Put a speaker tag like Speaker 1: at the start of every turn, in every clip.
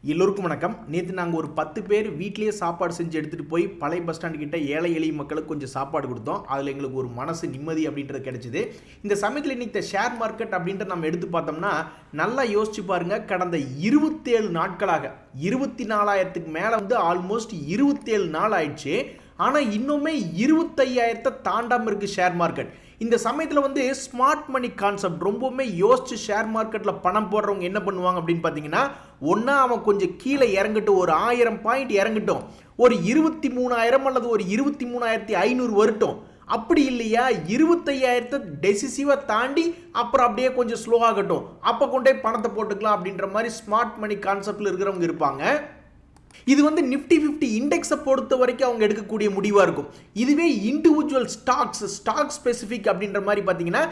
Speaker 1: எல்லோருக்கும் வணக்கம். நேற்று நாங்கள் ஒரு 10 பேர் வீட்டிலேயே சாப்பாடு செஞ்சு எடுத்துகிட்டு போய் பழைய பஸ் ஸ்டாண்டு கிட்ட ஏழை எளிய மக்களுக்கு கொஞ்சம் சாப்பாடு கொடுத்தோம். அதில் எங்களுக்கு ஒரு மனசு நிம்மதி அப்படின்றது கிடைச்சிது. இந்த சமயத்தில் இன்னைக்கு ஷேர் மார்க்கெட் அப்படின்ட்டு நம்ம எடுத்து பார்த்தோம்னா நல்லா யோசிச்சு பாருங்கள். கடந்த 27 நாட்களாக 24,000க்கு மேலே ஆல்மோஸ்ட் 27 நாள் ஆயிடுச்சு. ஆனால் இன்னுமே 25,000 தாண்டாமல் இருக்குது ஷேர் மார்க்கெட். இந்த சமயத்தில் ஸ்மார்ட் மணி கான்செப்ட் ரொம்பவுமே யோசிச்சு ஷேர் மார்க்கெட்டில் பணம் போடுறவங்க என்ன பண்ணுவாங்க அப்படின்னு பார்த்தீங்கன்னா, ஒன்றா அவன் கொஞ்சம் கீழே இறங்கட்டும், ஒரு 1000 பாயிண்ட் இறங்கட்டும், ஒரு 23,000 அல்லது ஒரு 23,500 வரட்டும். அப்படி இல்லையா 25,000 டெசிசிவாக தாண்டி அப்புறம் அப்படியே கொஞ்சம் ஸ்லோ ஆகட்டும், அப்போ கொண்டே பணத்தை போட்டுக்கலாம் அப்படின்ற மாதிரி ஸ்மார்ட் மணி கான்செப்டில் இருக்கிறவங்க இருப்பாங்க. இது நிஃப்டி 50 இண்டெக்ஸை பொறுத்த வரைக்கும் அவங்க எடுக்கக்கூடிய முடிவாக இருக்கும். இதுவே இண்டிவிஜுவல் ஸ்டாக் ஸ்பெசிஃபிக் அப்படின்ற மாதிரி பார்த்தீங்கன்னா,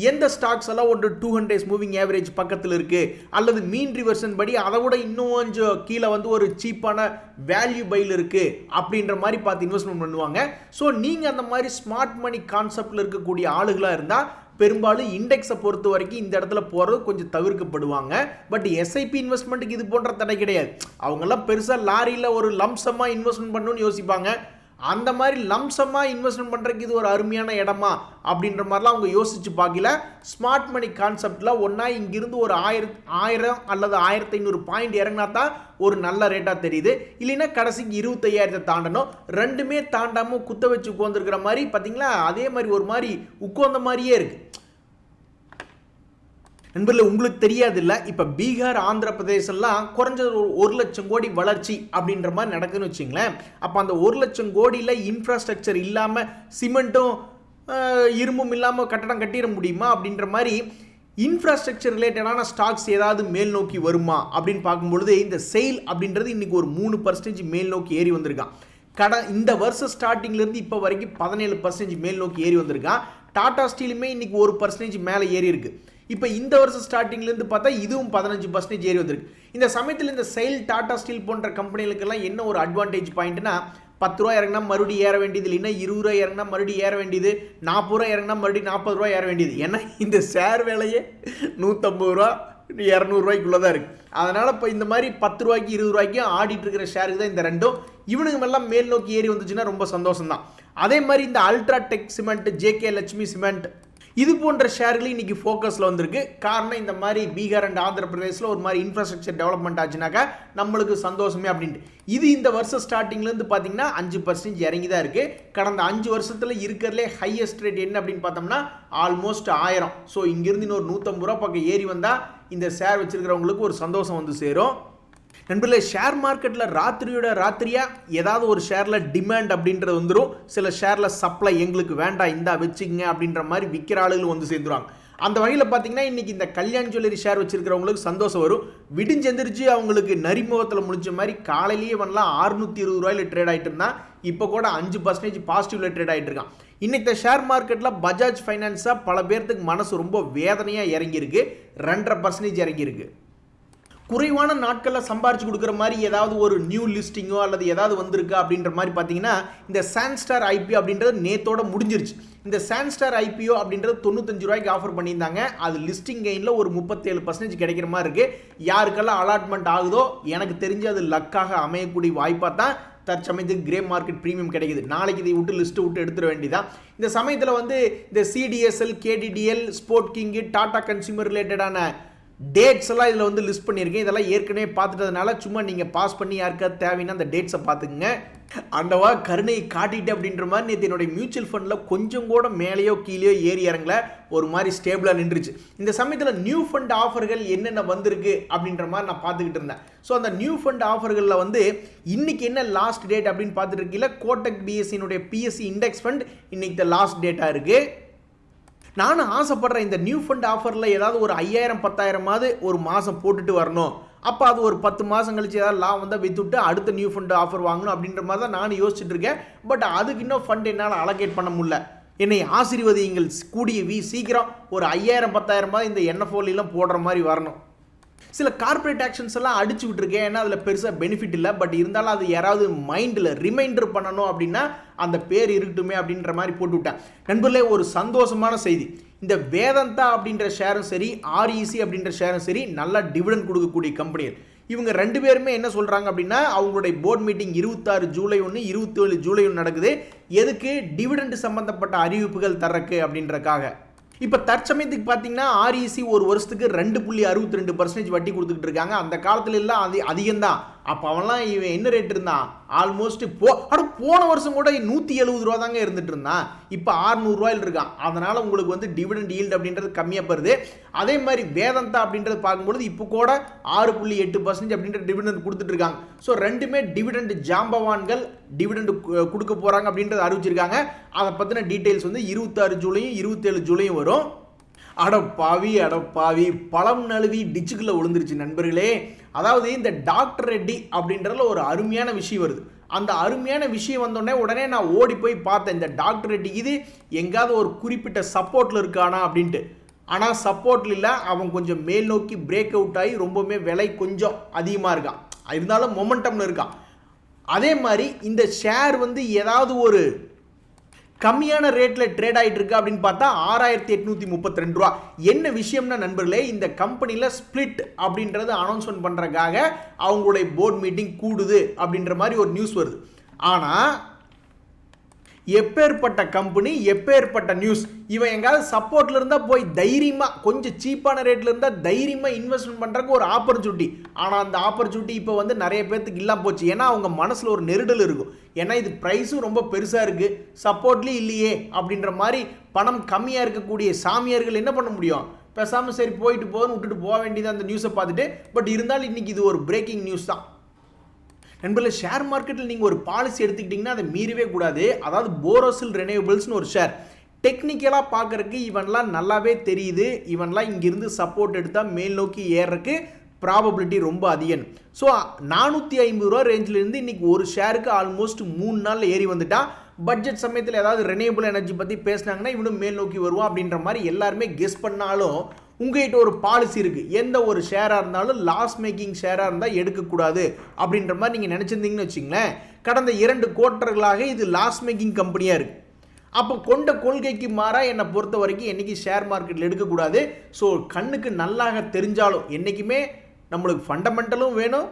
Speaker 1: எந்த ஸ்டாக்ஸ் எல்லாம் ஒரு 200 days மூவிங் ஆவரேஜ் பக்கத்தில் இருக்குது, அல்லது மீன் ரிவர்ஷன் படி அதை விட இன்னும் கொஞ்சம் கீழே ஒரு சீப்பான வேல்யூ பையில் இருக்குது அப்படின்ற மாதிரி பார்த்து இன்வெஸ்ட்மெண்ட் பண்ணுவாங்க. ஸோ நீங்கள் அந்த மாதிரி ஸ்மார்ட் மணி கான்செப்டில் இருக்கக்கூடிய ஆளுகளாக இருந்தால் பெரும்பாலும் இண்டெக்ஸை பொறுத்த வரைக்கும் இந்த இடத்துல போகிறது கொஞ்சம் தவிர்க்கப்படுவாங்க. பட் எஸ்ஐபி இன்வெஸ்ட்மெண்ட்டுக்கு இது போன்ற தடை கிடையாது. அவங்கெல்லாம் பெருசாக லாரியில் ஒரு லம்சமாக இன்வெஸ்ட்மெண்ட் பண்ணணும்னு யோசிப்பாங்க. அந்த மாதிரி லம்சமாக இன்வெஸ்ட்மெண்ட் பண்ணுறதுக்கு இது ஒரு அருமையான இடமா அப்படின்ற மாதிரிலாம் அவங்க யோசிச்சு பார்க்கல. ஸ்மார்ட் மணி கான்செப்டில் ஒன்றா இங்கிருந்து ஒரு 1000 அல்லது 1500 பாயிண்ட் இறங்கினா தான் ஒரு நல்ல ரேட்டாக தெரியுது. இல்லைன்னா கடைசிக்கு 25,000 தாண்டணும். ரெண்டுமே தாண்டாமல் குத்த வச்சு உட்காந்துருக்கிற மாதிரி பார்த்தீங்களா, அதே மாதிரி ஒரு மாதிரி உட்கார்ந்த மாதிரியே இருக்குது. நண்பர்களே, உங்களுக்கு தெரியாது இல்லை, இப்போ பீகார் ஆந்திர பிரதேசெல்லாம் குறைஞ்சது 1,00,000 கோடி வளர்ச்சி அப்படின்ற மாதிரி நடக்குதுன்னு வச்சுங்களேன். அப்போ அந்த 1,00,000 கோடியில் இன்ஃப்ராஸ்ட்ரக்சர் இல்லாமல் சிமெண்ட்டும் இரும்பும் இல்லாமல் கட்டடம் கட்டிட முடியுமா அப்படின்ற மாதிரி இன்ஃப்ராஸ்ட்ரக்சர் ரிலேட்டடான ஸ்டாக்ஸ் ஏதாவது மேல் நோக்கி வருமா அப்படின்னு பார்க்கும்பொழுது இந்த செயில் அப்படின்றது இன்றைக்கி ஒரு 3% மேல் நோக்கி ஏறி வந்திருக்கான். இந்த வருஷம் ஸ்டார்டிங்லேருந்து இப்போ வரைக்கும் 17% மேல் நோக்கி ஏறி வந்திருக்கான். டாடா ஸ்டீலுமே இன்றைக்கி 1% மேலே ஏறி இருக்குது. இப்போ இந்த வருஷம் ஸ்டார்டிங்லேருந்து பார்த்தா இதுவும் 15% ஏறி வந்திருக்கு. இந்த சமயத்தில் இந்த செயில் டாடா ஸ்டீல் போன்ற கம்பெனிகளுக்கெல்லாம் என்ன ஒரு அட்வான்டேஜ் பாயிண்ட்னா, 10 ரூபா இறங்கினா மறுபடியும் ஏற வேண்டியது, இல்லைன்னா 20 ரூபா இறங்கினா மறுபடியும் ஏற வேண்டியது, 40 ரூபா இறங்கினா மறுபடியும் 40 ரூபா ஏற வேண்டியது. ஏன்னா இந்த ஷேர் வேலையே 150 ரூபா 200 ரூபாய்க்குள்ளே தான் இருக்குது. அதனால் இப்போ இந்த மாதிரி 10 ரூபாய்க்கு 20 ரூபாய்க்கும் ஆடிட்டு இருக்கிற ஷேருக்கு தான் இந்த ரெண்டும். இவனுங்க எல்லாம் மேல் நோக்கி ஏறி வந்துச்சுன்னா ரொம்ப சந்தோஷம் தான். அதே மாதிரி இந்த UltraTech cement, JK Lakshmi cement, இது போன்ற ஷேர்கள் இன்னைக்கு ஃபோக்கஸில் வந்திருக்கு. காரணம் இந்த மாதிரி பீகார் அண்ட் ஆந்திர பிரதேசில் ஒரு மாதிரி இன்ஃப்ராஸ்ட்ரக்சர் டெவலப்மெண்ட் ஆச்சுனாக்கா நம்மளுக்கு சந்தோஷமே அப்படின்ட்டு. இது இந்த வருஷம் ஸ்டார்டிங்லேருந்து பார்த்தீங்கன்னா 5% இறங்கி தான் இருக்குது. கடந்த 5 வருஷத்தில் இருக்கிறதுலே ஹையஸ்ட் ரேட் என்ன அப்படின்னு பார்த்தோம்னா ஆல்மோஸ்ட் 1000. ஸோ இங்கிருந்து இன்னொரு 150 ரூபா பக்கம் ஏறி வந்தால் இந்த ஷேர் வச்சுருக்கிறவங்களுக்கு ஒரு சந்தோஷம் வந்து சேரும். நண்பர்களே, ஷேர் மார்க்கெட்டில் ராத்திரியோட ராத்திரியாக ஏதாவது ஒரு ஷேரில் டிமாண்ட் அப்படின்றது வந்துடும். சில ஷேரில் சப்ளை எங்களுக்கு வேண்டாம் இந்தா வச்சுக்கங்க அப்படின்ற மாதிரி விற்கிற ஆளுகள் சேர்ந்துருவாங்க. அந்த வகையில் பார்த்தீங்கன்னா இன்றைக்கி இந்த கல்யாண் ஜுவல்லரி ஷேர் வச்சுருக்கிறவங்களுக்கு சந்தோஷம் வரும். விடிஞ்செந்திரிச்சு அவங்களுக்கு நரிமுகத்தில் முடிஞ்ச மாதிரி காலையிலேயே 620 ரூபாயில் ட்ரேட் ஆகிட்டு இருந்தால் இப்போ கூட 5% பாசிட்டிவில் ட்ரேட் ஆகிட்டு இருக்கான். இன்னைக்கு ஷேர் மார்க்கெட்டில் பஜாஜ் ஃபைனான்ஸாக பல பேர்த்துக்கு மனசு ரொம்ப வேதனையாக இறங்கியிருக்கு. 2.5% இறங்கியிருக்கு. குறைவான நாட்களில் சம்பாரிச்சு கொடுக்குற மாதிரி ஏதாவது ஒரு நியூ லிஸ்டிங்கோ அல்லது ஏதாவது வந்திருக்கா அப்படின்ற மாதிரி பார்த்தீங்கன்னா, இந்த சான்ஸ்டார் ஐபிஓ அப்படின்றது நேத்தோட முடிஞ்சிருச்சு. இந்த சான்ஸ்டார் ஐபிஓ அப்படின்றது 95 ரூபாய்க்கு ஆஃபர் பண்ணியிருந்தாங்க. அது லிஸ்டிங் கெயினில் ஒரு 37% கிடைக்கிற மாதிரி இருக்குது. யாருக்கெல்லாம் அலாட்மெண்ட் ஆகுதோ எனக்கு தெரிஞ்சு அது லக்காக அமையக்கூடிய வாய்ப்பாக தான் தற்சமயத்துக்கு கிரே மார்க்கெட் ப்ரீமியம் கிடைக்குது. நாளைக்கு இதை லிஸ்ட்டு விட்டு எடுத்துட வேண்டியதான். இந்த சமயத்தில் இந்த CDSL, KDTL, sport king, Tata consumer ரிலேட்டடான டேட்ஸ் எல்லாம் இதில் லிஸ்ட் பண்ணியிருக்கேன். இதெல்லாம் ஏற்கனவே பார்த்துட்டதுனால சும்மா நீங்கள் பாஸ் பண்ணி யாருக்காவது தேவைன்னா அந்த டேட்ஸை பார்த்துக்குங்க. அந்தவா கருணையை காட்டிட்டு அப்படின்ற மாதிரி நேற்று என்னுடைய மியூச்சுவல் ஃபண்டில் கொஞ்சம் கூட மேலேயோ கீழேயோ ஏறி இறங்கல, ஒரு மாதிரி ஸ்டேபிளாக நின்றுச்சு. இந்த சமயத்தில் நியூ ஃபண்ட் ஆஃபர்கள் என்னென்ன வந்திருக்கு அப்படின்ற மாதிரி நான் பார்த்துக்கிட்டு இருந்தேன். ஸோ அந்த நியூ ஃபண்ட் ஆஃபர்களில் இன்னைக்கு என்ன லாஸ்ட் டேட் அப்படின்னு பார்த்துட்டு இருக்கீங்களா, கோட்டக் பிஎஸ்சியினுடைய பிஎஸ்சி இண்டெக்ஸ் ஃபண்ட் இன்னைக்கு த லாஸ்ட் டேட்டாக இருக்குது. நானும் ஆசைப்படுறேன் இந்த நியூ ஃபண்ட் ஆஃபரில் ஏதாவது ஒரு 5000-10,000 ஒரு மாதம் போட்டுட்டு வரணும். அப்போ அது ஒரு 10 மாதம் கழிச்சு ஏதாவது லாபம் வந்தால் விற்றுட்டு அடுத்த நியூ ஃபண்ட் ஆஃபர் வாங்கணும் அப்படின்ற மாதிரி தான் நானும் யோசிச்சுட்டு இருக்கேன். பட் அதுக்கு இன்னும் ஃபண்ட் என்னால் அலோகேட் பண்ண முடியல. என்னை ஆசீர்வதியுங்கள், கூடிய சீக்கிரம் ஒரு 5000-10,000 இந்த என்எஃப்ஓலாம் போடுற மாதிரி வரணும். சில கார்பரேட் ஆக்ஷன்ஸ் எல்லாம் அடிச்சு விட்டுருக்கேன். ஏன்னா அதில் பெருசாக பெனிஃபிட் இல்லை. பட் இருந்தாலும் அது யாராவது மைண்டில் ரிமைண்டர் பண்ணணும் அப்படின்னா அந்த பேர் இருக்கட்டுமே அப்படின்ற மாதிரி போட்டு விட்டேன். நண்பர்களே, ஒரு சந்தோஷமான செய்தி. இந்த வேதாந்தா அப்படின்ற ஷேரும் சரி, ஆர்இசி அப்படின்ற ஷேரும் சரி, நல்லா டிவிடெண்ட் கொடுக்கக்கூடிய கம்பெனிகள். இவங்க 2 பேருமே என்ன சொல்கிறாங்க அப்படின்னா அவங்களுடைய போர்ட் மீட்டிங் 26 ஜூலை 1 27 ஜூலை 1 நடக்குது. எதுக்கு? டிவிடெண்ட் சம்பந்தப்பட்ட அறிவிப்புகள் தர்றக்கு அப்படின்றக்காக. இப்போ தற்சமயத்துக்கு பார்த்தீங்கன்னா REC ஒரு வருஷத்துக்கு 2.62% வட்டி கொடுத்துக்கிட்டு இருக்காங்க. அந்த காலத்துல எல்லாம் அதிகம்தான். அப்போ அவன்லாம் இவன் என்ன ரேட் இருந்தான்? ஆல்மோஸ்ட் போன வருஷம் கூட 170 ரூபா தாங்க இருந்துட்டு இருந்தான். இப்போ 600 ரூபாயில் இருக்கான். அதனால உங்களுக்கு வந்து டிவிடெண்ட் ஈல்டு அப்படின்றது கம்மியாக போகுது. அதே மாதிரி வேதாந்தா அப்படின்றது பார்க்கும்போது இப்போ கூட 6.8% அப்படின்ற டிவிடெண்ட் கொடுத்துட்டு இருக்காங்க. ஸோ ரெண்டுமே டிவிடெண்ட் ஜாம்பவான்கள் டிவிடெண்ட் கொடுக்க போகிறாங்க அப்படின்றது அறிவிச்சிருக்காங்க. அதை பற்றின டீட்டெயில்ஸ் வந்து 26 ஜூலையும் 27 ஜூலையும் வரும். அடப்பாவி பழம் நழுவி டிச்சுக்குள்ள விழுந்துருச்சு நண்பர்களே. அதாவது இந்த டாக்டர் ரெட்டி அப்படின்றதுல ஒரு அருமையான விஷயம் வருது. அந்த அருமையான விஷயம் வந்தோடனே உடனே நான் ஓடி போய் பார்த்தேன், இந்த டாக்டர் ரெட்டி இது எங்காவது ஒரு குறிப்பிட்ட சப்போர்ட்ல இருக்கானா அப்படின்ட்டு. ஆனால் சப்போர்ட்ல இல்லை, அவன் கொஞ்சம் மேல் நோக்கி பிரேக் அவுட் ஆகி ரொம்பவுமே விலை கொஞ்சம் அதிகமாக இருக்கான். இருந்தாலும் மொமெண்டம்ல இருக்கான். அதே மாதிரி இந்த ஷேர் வந்து ஏதாவது ஒரு கம்மியான ரேட்டில் ட்ரேட் ஆகிட்டு இருக்கு அப்படின்னு பார்த்தா 6832 ரூபா. என்ன விஷயம்னா நண்பர்களே, இந்த கம்பெனியில் ஸ்பிளிட் அப்படின்றது அனௌன்ஸ்மெண்ட் பண்ணுறதுக்காக அவங்களுடைய போர்ட் மீட்டிங் கூடுது அப்படின்ற மாதிரி ஒரு நியூஸ் வருது. ஆனால் எப்பேற்பட்ட கம்பெனி, எப்பேற்பட்ட நியூஸ். இவன் எங்காவது சப்போர்ட்ல இருந்தா போய் தைரியமா கொஞ்சம் சீப்பான ரேட்ல இருந்தா தைரியமா இன்வெஸ்ட்மெண்ட் பண்றதுக்கு ஒரு ஆப்பர்ச்சுனிட்டி. ஆனா அந்த ஆப்பர்ச்சுனிட்டி இப்போ வந்து நிறைய பேருக்கு இல்லாம போச்சு. ஏன்னா அவங்க மனசுல ஒரு நெருடல் இருக்கும். ஏன்னா இது பிரைஸும் ரொம்ப பெருசா இருக்கு, சப்போர்ட்லயும் இல்லையே அப்படின்ற மாதிரி பணம் கம்மியா இருக்கக்கூடிய சாமியார்கள் என்ன பண்ண முடியும்? பேசாம சரி போயிட்டு போதுன்னு விட்டுட்டு போக வேண்டியது அந்த நியூஸை பார்த்துட்டு. பட் இருந்தாலும் இன்னைக்கு இது ஒரு பிரேக்கிங் நியூஸ் தான் நண்பர்களே. ஷேர் மார்க்கெட்டில் நீங்கள் ஒரு பாலிசி எடுத்துக்கிட்டிங்கன்னா அதை மீறவே கூடாது. அதாவது போரோசில் ரெனியூவபிள்ஸ்னு ஒரு ஷேர். டெக்னிக்கலாக பார்க்குறதுக்கு இவன்லாம் நல்லாவே தெரியுது. இவன்லாம் இங்கிருந்து சப்போர்ட் எடுத்தால் மேல் நோக்கி ஏறக்கு ப்ராபபிலிட்டி ரொம்ப அதிகம். ஸோ 450 ரூபா ரேஞ்சிலேருந்து இன்றைக்கி ஒரு ஷேருக்கு ஆல்மோஸ்ட் 3 நாளில் ஏறி வந்துட்டான். பட்ஜெட் சமயத்தில் ஏதாவது ரெனியூவபிள் எனர்ஜி பற்றி பேசினாங்கன்னா இவனும் மேல் நோக்கி வருவான் அப்படின்ற மாதிரி எல்லாருமே கெஸ் பண்ணாலும் உங்ககிட்ட ஒரு பாலிசி இருக்குது. எந்த ஒரு ஷேராக இருந்தாலும் லாஸ் மேக்கிங் ஷேராக இருந்தால் எடுக்கக்கூடாது அப்படின்ற மாதிரி நீங்கள் நினச்சிருந்தீங்கன்னு வச்சிங்களேன். கடந்த 2 குவார்ட்டர்களாக இது லாஸ் மேக்கிங் கம்பெனியாக இருக்குது. அப்போ கொண்ட கொள்கைக்கு மாறாக என்னை பொறுத்த வரைக்கும் என்றைக்கு ஷேர் மார்க்கெட்டில் எடுக்கக்கூடாது. ஸோ கண்ணுக்கு நல்லாக தெரிஞ்சாலும் என்றைக்குமே நம்மளுக்கு ஃபண்டமெண்டலும் வேணும்,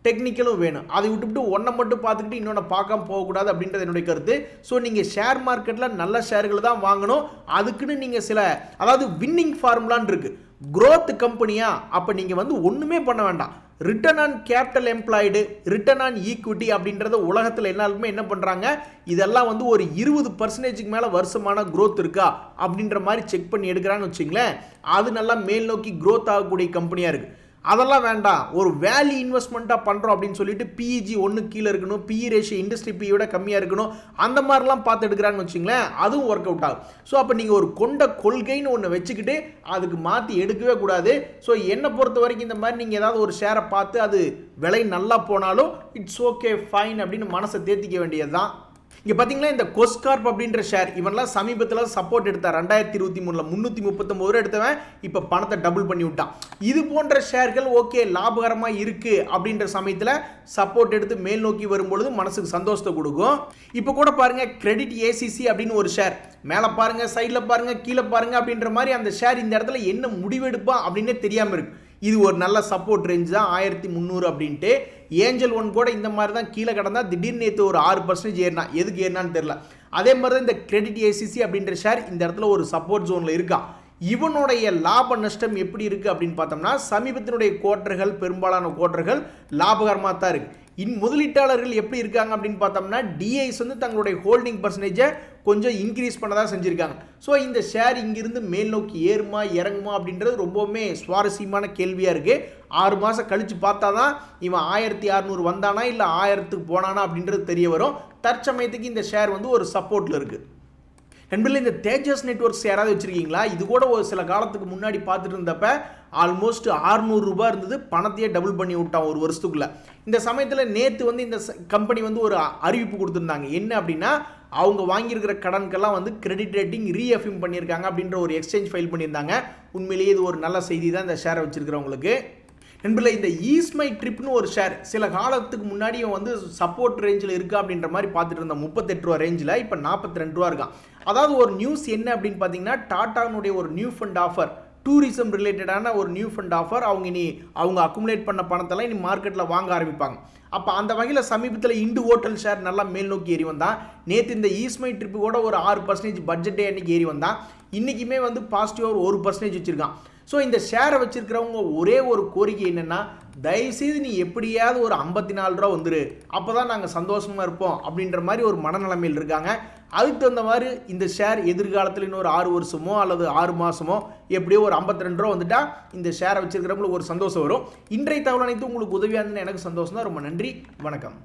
Speaker 1: டெக்னிக்கலும் வேணும். அதை விட்டுவிட்டு ஒன்றை மட்டும் பார்த்துக்கிட்டு இன்னொன்று பார்க்காம போகக்கூடாது அப்படின்றது என்னுடைய கருத்து. ஸோ நீங்கள் ஷேர் மார்க்கெட்டில் நல்ல ஷேர்கள் தான் வாங்கணும். அதுக்குன்னு நீங்கள் சில அதாவது வின்னிங் ஃபார்முலான்னு இருக்குது. growth கம்பெனியா அப்போ நீங்கள் வந்து ஒன்றுமே பண்ண வேண்டாம். Return on capital employed, return on equity அப்படின்றத உலகத்தில் எல்லாருமே என்ன பண்ணுறாங்க, இதெல்லாம் வந்து ஒரு 20% மேலே வருஷமான growth இருக்கா அப்படின்ற மாதிரி செக் பண்ணி எடுக்கிறான்னு வச்சிங்களேன். அது நல்லா மேல் நோக்கி growth ஆகக்கூடிய கம்பெனியாக இருக்குது. அதெல்லாம் வேண்டாம், ஒரு வேல்யூ இன்வெஸ்ட்மெண்ட்டாக பண்ணுறோம் அப்படின்னு சொல்லிட்டு பிஇஜி 1 கீழே இருக்கணும், பிஇ ரேஷியோ இண்டஸ்ட்ரி பியோட கம்மியாக இருக்கணும், அந்த மாதிரிலாம் பார்த்து எடுக்கிறான்னு வச்சிங்களேன், அதுவும் ஒர்க் அவுட் ஆகும். ஸோ அப்போ நீங்கள் ஒரு கொண்ட கொள்கைன்னு ஒன்று வச்சுக்கிட்டு அதுக்கு மாற்றி எடுக்கவே கூடாது. ஸோ என்னை பொறுத்த வரைக்கும் இந்த மாதிரி நீங்கள் ஏதாவது ஒரு ஷேரை பார்த்து அது விலை நல்லா போனாலும் இட்ஸ் ஓகே ஃபைன் அப்படின்னு மனசை தேத்திக்க வேண்டியது தான். இங்கே பார்த்தீங்களா இந்த கொஸ்கார்ப் அப்படின்ற ஷேர் இவன்லாம் சமீபத்தில் சப்போர்ட் எடுத்தார். 2023 339 ரூபா எடுத்தவன் இப்போ பணத்தை டபுள் பண்ணி விட்டான். இது போன்ற ஷேர்கள் ஓகே லாபகரமாக இருக்குது அப்படின்ற சமயத்தில் சப்போர்ட் எடுத்து மேல் நோக்கி வரும்பொழுது மனசுக்கு சந்தோஷத்தை கொடுக்கும். இப்போ கூட பாருங்கள் கிரெடிட் ஏசிசி அப்படின்னு ஒரு ஷேர், மேலே பாருங்கள் சைடில் பாருங்கள் கீழே பாருங்கள் அப்படின்ற மாதிரி அந்த ஷேர் இந்த இடத்துல என்ன முடிவெடுப்பான் அப்படின்னே தெரியாமல் இருக்கு. இது ஒரு நல்ல சப்போர்ட் ரேஞ்ச் தான் 1300 அப்படின்ட்டு. ஏஞ்சல் ஒன் கூட இந்த மாதிரி தான் கீழே கிடந்தா திடீர்னு நேற்று ஒரு 6% ஏறினா, எதுக்கு ஏறினான்னு தெரியல. அதே மாதிரி தான் இந்த கிரெடிட் ஏசிசி அப்படின்ற ஷேர் இந்த இடத்துல ஒரு சப்போர்ட் ஜோனில் இருக்கான். இவனுடைய லாப நஷ்டம் எப்படி இருக்குது அப்படின்னு பார்த்தோம்னா சமீபத்தினுடைய குவார்ட்டர்கள் பெரும்பாலான குவார்ட்டர்கள் லாபகரமாக தான் இருக்குது. முதலீட்டாளர்கள் எப்படி இருக்காங்க அப்படின்னு பார்த்தோம்னா டிஐஸ் வந்து தங்களுடைய ஹோல்டிங் பர்சன்டேஜை கொஞ்சம் இன்க்ரீஸ் பண்ணதான் செஞ்சுருக்காங்க. ஸோ இந்த ஷேர் இங்கிருந்து மேல் நோக்கி ஏறுமா இறங்குமா அப்படின்றது ரொம்பவுமே சுவாரஸ்யமான கேள்வியாக இருக்குது. 6 மாதம் கழித்து பார்த்தா தான் இவன் 1600 வந்தானா இல்லை 1000க்கு போனானா அப்படின்றது தெரிய வரும். தற்சமயத்துக்கு இந்த ஷேர் வந்து ஒரு சப்போர்ட்டில் இருக்குது. நண்பர்களே இந்த தேஜஸ் நெட்வொர்க்ஸ் யாராவது வச்சுருக்கீங்களா? இது கூட ஒரு சில காலத்துக்கு முன்னாடி பார்த்துட்டு இருந்தப்ப ஆல்மோஸ்ட் 600 ரூபாய் இருந்தது, பணத்தையே டபுள் பண்ணி விட்டான் ஒரு வருஷத்துக்குள்ள. இந்த சமயத்தில் நேற்று வந்து இந்த கம்பெனி வந்து ஒரு அறிவிப்பு கொடுத்துருந்தாங்க. என்ன அப்படின்னா அவங்க வாங்கியிருக்கிற கடனுக்கெல்லாம் வந்து கிரெடிட் ரேட்டிங் ரீஅஃபர்ம் பண்ணியிருக்காங்க அப்படின்ற ஒரு எக்ஸ்சேஞ்ச் ஃபைல் பண்ணியிருந்தாங்க. உண்மையிலேயே இது ஒரு நல்ல செய்தி தான் இந்த ஷேரை வச்சிருக்கிறவங்களுக்கு. நண்பர்களே இந்த ஈஸ்மை ட்ரிப்னு ஒரு ஷேர் சில காலத்துக்கு முன்னாடி வந்து சப்போர்ட் ரேஞ்சில் இருக்கா அப்படின்ற மாதிரி பார்த்துட்டு இருந்தோம். 38 ரூபா ரேஞ்சில் இப்போ 42 ரூபா இருக்கான். அதாவது ஒரு நியூஸ் என்ன அப்படின்னு பார்த்தீங்கன்னா டாட்டானுடைய ஒரு நியூ ஃபண்ட் ஆஃபர் டூரிசம் ரிலேட்டடான ஒரு நியூ ஃபண்ட் ஆஃபர். அவங்க அக்குமுலேட் பண்ண பணத்தெல்லாம் இனி மார்க்கெட்டில் வாங்க ஆரம்பிப்பாங்க. அப்போ அந்த வகையில் சமீபத்தில் இண்டு ஹோட்டல் ஷேர் நல்லா மேல் நோக்கி ஏறி வந்தான். நேற்று இந்த ஈஸ்மை ட்ரிப்பு கூட ஒரு 6% பட்ஜெட்டே அன்றைக்கி ஏறி வந்தான். இன்றைக்குமே வந்து பாசிட்டிவாக ஒரு 1% வச்சுருக்கான். ஸோ இந்த ஷேரை வச்சுருக்கிறவங்க ஒரே ஒரு கோரிக்கை என்னென்னா, தயவுசெய்து நீ எப்படியாவது ஒரு 54 ரூபா வந்துரு, அப்போ தான் நாங்கள் சந்தோஷமாக இருப்போம் அப்படின்ற மாதிரி ஒரு மனநிலைமையில் இருக்காங்க. அதுக்கு தகுந்த மாதிரி இந்த ஷேர் எதிர்காலத்தில் இன்னொரு 6 வருஷமோ அல்லது 6 மாதமோ எப்படியோ ஒரு 52 ரூபா வந்துட்டா இந்த ஷேரை வச்சுருக்கிறவங்களுக்கு ஒரு சந்தோஷம் வரும். இன்றைய தகவல் அனைத்து உங்களுக்கு உதவியாக இருந்ததுன்னு எனக்கு சந்தோஷம் தான். ரொம்ப நன்றி, வணக்கம்.